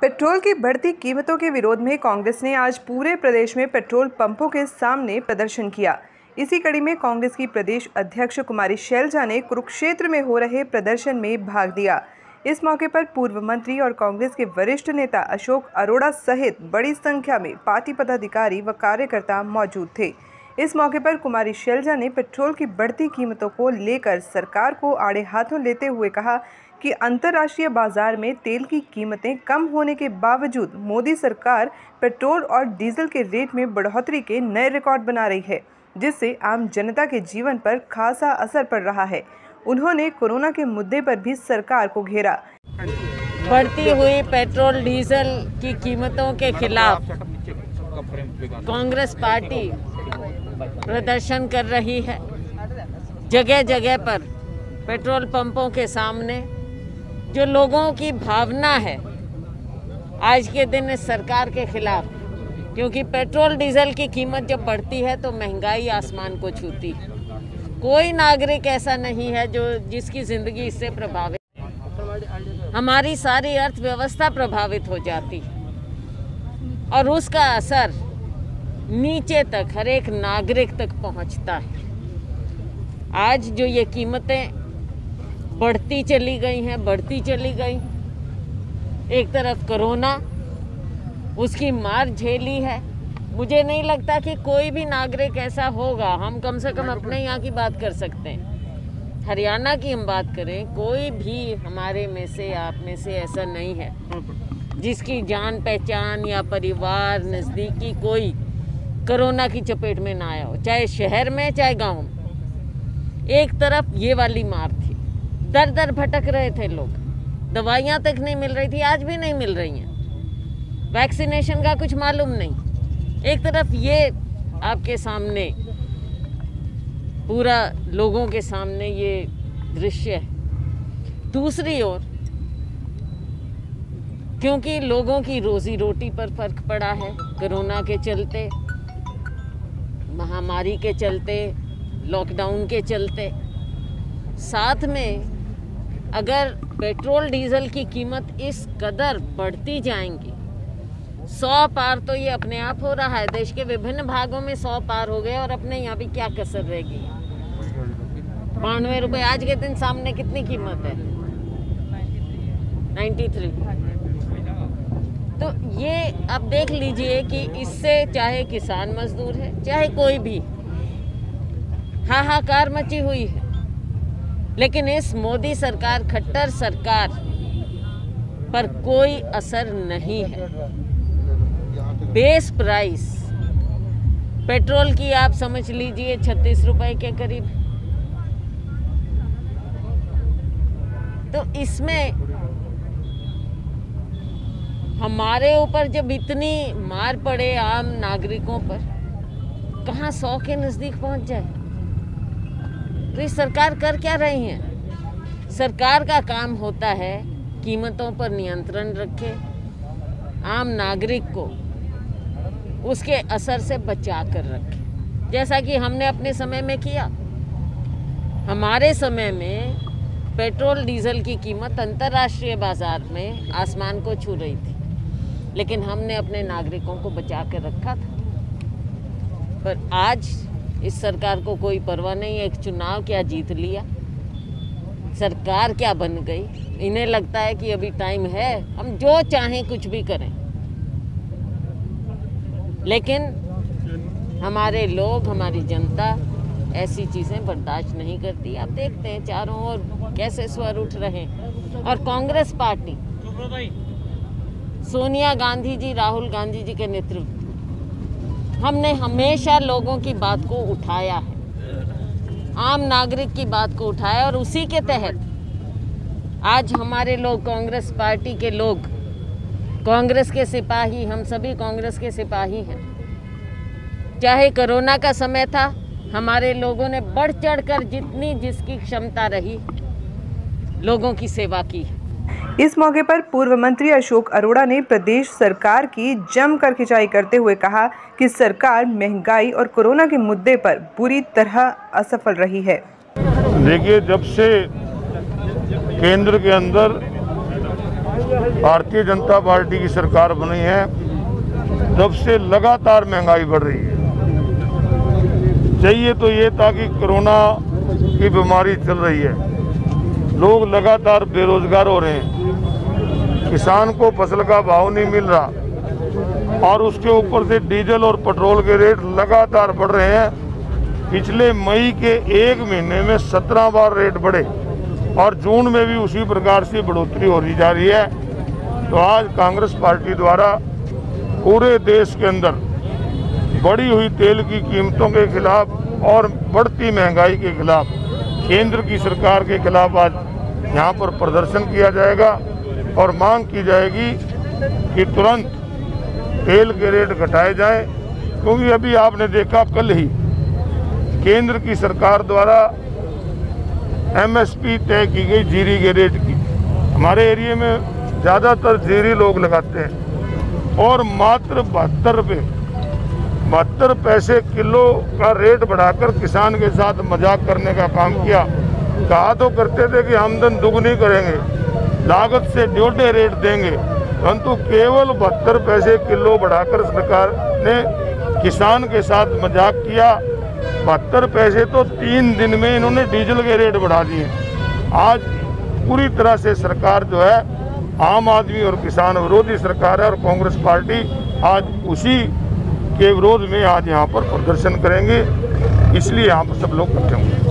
Petrol की बढ़ती कीमतों के विरोध में कांग्रेस ने आज पूरे प्रदेश में पेट्रोल पंपों के सामने प्रदर्शन किया। इसी कड़ी में कांग्रेस की प्रदेश अध्यक्ष कुमारी शैलजा ने कुरुक्षेत्र में हो रहे प्रदर्शन में भाग लिया। इस मौके पर पूर्व मंत्री और कांग्रेस के वरिष्ठ नेता अशोक अरोड़ा सहित बड़ी संख्या में पार्टी पदाधिकारी व कार्यकर्ता मौजूद थे। इस मौके पर कुमारी शैलजा ने पेट्रोल की बढ़ती कीमतों को लेकर सरकार को आड़े हाथों लेते हुए कहा कि अंतर्राष्ट्रीय बाजार में तेल की कीमतें कम होने के बावजूद मोदी सरकार पेट्रोल और डीजल के रेट में बढ़ोतरी के नए रिकॉर्ड बना रही है, जिससे आम जनता के जीवन पर खासा असर पड़ रहा है। उन्होंने कोरोना के मुद्दे पर भी सरकार को घेरा। बढ़ती हुई पेट्रोल डीजल की कीमतों के खिलाफ कांग्रेस पार्टी प्रदर्शन कर रही है। जगह जगह पर पेट्रोल पंपों के सामने जो लोगों की भावना है आज के दिन इस सरकार के खिलाफ, क्योंकि पेट्रोल डीजल की कीमत जब बढ़ती है तो महंगाई आसमान को छूती है। कोई नागरिक ऐसा नहीं है जिसकी ज़िंदगी इससे प्रभावित, हमारी सारी अर्थव्यवस्था प्रभावित हो जाती है और उसका असर नीचे तक हर एक नागरिक तक पहुंचता है। आज जो ये कीमतें बढ़ती चली गई, एक तरफ कोरोना उसकी मार झेली है। मुझे नहीं लगता कि कोई भी नागरिक ऐसा होगा, हम कम से कम अपने यहाँ की बात कर सकते हैं, हरियाणा की हम बात करें, कोई भी हमारे में से आप में से ऐसा नहीं है जिसकी जान पहचान या परिवार नज़दीकी कोई कोरोना की चपेट में ना आया हो, चाहे शहर में चाहे गांव में। एक तरफ ये वाली मार थी, दर दर भटक रहे थे लोग, दवाइयाँ तक नहीं मिल रही थी, आज भी नहीं मिल रही हैं, वैक्सीनेशन का कुछ मालूम नहीं। एक तरफ ये आपके सामने पूरा लोगों के सामने ये दृश्य है। दूसरी ओर क्योंकि लोगों की रोजी रोटी पर फर्क पड़ा है, कोरोना के चलते, महामारी के चलते, लॉकडाउन के चलते, साथ में अगर पेट्रोल डीजल की कीमत इस कदर बढ़ती जाएंगी, 100 पार तो ये अपने आप हो रहा है। देश के विभिन्न भागों में 100 पार हो गए और अपने यहाँ भी क्या कसर रहेगी। 92 रुपये आज के दिन सामने कितनी कीमत है? 93। तो ये आप देख लीजिए कि इससे चाहे किसान मजदूर है चाहे कोई भी, हाहाकार मची हुई है। लेकिन इस मोदी सरकार, खट्टर सरकार पर कोई असर नहीं है। बेस प्राइस पेट्रोल की आप समझ लीजिए 36 रुपए के करीब। तो इसमें हमारे ऊपर जब इतनी मार पड़े आम नागरिकों पर, कहाँ 100 के नज़दीक पहुंच जाए, तो इस सरकार कर क्या रही है? सरकार का काम होता है कीमतों पर नियंत्रण रखे, आम नागरिक को उसके असर से बचा कर रखे, जैसा कि हमने अपने समय में किया। हमारे समय में पेट्रोल डीजल की कीमत अंतर्राष्ट्रीय बाजार में आसमान को छू रही थी, लेकिन हमने अपने नागरिकों को बचा कर रखा था। पर आज इस सरकार को कोई परवाह नहीं है। एक चुनाव क्या जीत लिया, सरकार क्या बन गई। इन्हें लगता है कि अभी टाइम है, हम जो चाहें कुछ भी करें। लेकिन हमारे लोग, हमारी जनता ऐसी चीज़ें बर्दाश्त नहीं करती। आप देखते हैं चारों ओर कैसे स्वर उठ रहे हैं। और कांग्रेस पार्टी, सोनिया गांधी जी, राहुल गांधी जी के नेतृत्व, हमने हमेशा लोगों की बात को उठाया है, आम नागरिक की बात को उठाया, और उसी के तहत आज हमारे लोग, कांग्रेस पार्टी के लोग, कांग्रेस के सिपाही, हम सभी कांग्रेस के सिपाही हैं। चाहे कोरोना का समय था, हमारे लोगों ने बढ़ चढ़ कर जितनी जिसकी क्षमता रही लोगों की सेवा की। इस मौके पर पूर्व मंत्री अशोक अरोड़ा ने प्रदेश सरकार की जमकर खिंचाई करते हुए कहा कि सरकार महंगाई और कोरोना के मुद्दे पर बुरी तरह असफल रही है। देखिए, जब से केंद्र के अंदर भारतीय जनता पार्टी की सरकार बनी है तब से लगातार महंगाई बढ़ रही है। चाहिए तो ये था कि कोरोना की बीमारी चल रही है, लोग लगातार बेरोजगार हो रहे हैं, किसान को फसल का भाव नहीं मिल रहा और उसके ऊपर से डीजल और पेट्रोल के रेट लगातार बढ़ रहे हैं। पिछले मई के एक महीने में 17 बार रेट बढ़े और जून में भी उसी प्रकार से बढ़ोतरी हो जा रही है। तो आज कांग्रेस पार्टी द्वारा पूरे देश के अंदर बढ़ी हुई तेल की कीमतों के खिलाफ और बढ़ती महंगाई के खिलाफ केंद्र की सरकार के खिलाफ आज यहाँ पर प्रदर्शन किया जाएगा और मांग की जाएगी कि तुरंत तेल के रेट घटाए जाएं, क्योंकि अभी आपने देखा कल ही केंद्र की सरकार द्वारा MSP तय की गई जीरी के रेट की। हमारे एरिया में ज़्यादातर जीरी लोग लगाते हैं और मात्र 72 पैसे किलो का रेट बढ़ाकर किसान के साथ मजाक करने का काम किया। कहा तो करते थे कि आमदन दुगनी करेंगे, लागत से 1.5 रेट देंगे, परंतु केवल 72 पैसे किलो बढ़ाकर सरकार ने किसान के साथ मजाक किया। 72 पैसे तो 3 दिन में इन्होंने डीजल के रेट बढ़ा दिए। आज पूरी तरह से सरकार जो है आम आदमी और किसान विरोधी सरकार है और कांग्रेस पार्टी आज उसी के विरोध में आज यहाँ पर प्रदर्शन करेंगे, इसलिए यहाँ पर सब लोग इकट्ठे होंगे।